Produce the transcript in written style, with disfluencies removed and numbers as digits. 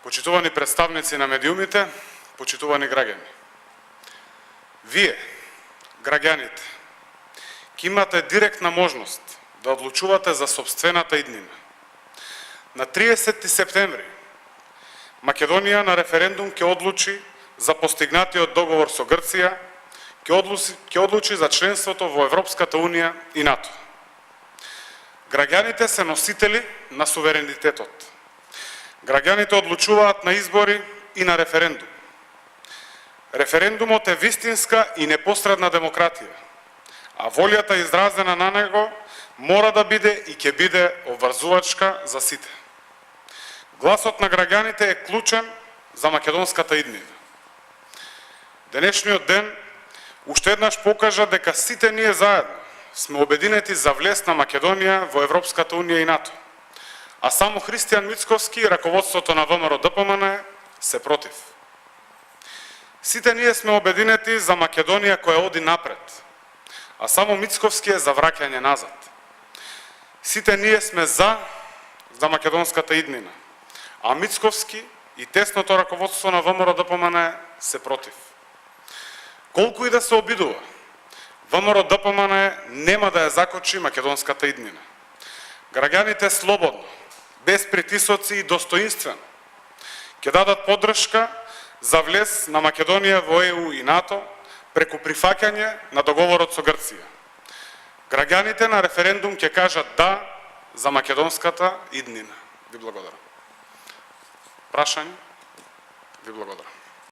Почитувани представници на медиумите, почитувани граѓани. Вие, граѓаните, ќе имате директна можност да одлучувате за собствената иднина. На 30 септември Македонија на референдум ќе одлучи за постигнатиот договор со Грција, ќе одлучи за членството во Европската Унија и НАТО. Граѓаните се носители на суверенитетот. Граѓаните одлучуваат на избори и на референдум. Референдумот е вистинска и непосредна демократија, а волјата изразена на него мора да биде и ќе биде обврзувачка за сите. Гласот на граѓаните е клучен за македонската иднина. Денешниот ден уште еднаш покажа дека сите ние заедно сме обединети за влез на Македонија во Европската Унија и НАТО, а само Христијан Мицковски и раководството на ВМРО-ДПМН се против. Сите ние сме обединети за Македонија која оди напред, а само Мицковски е за враќање назад. Сите ние сме за македонската иднина, а Мицковски и тесното раководство на ВМРО-ДПМН се против. Колку и да се обидува, ВМРО-ДПМН нема да ја закочи македонската иднина. Граѓаните слободно, без притисоци и достоинствено, ќе дадат поддршка за влез на Македонија во ЕУ и НАТО преку прифаќање на договорот со Грција. Граѓаните на референдум ќе кажат да за македонската иднина. Ви благодарам. Прашање? Ви благодарам.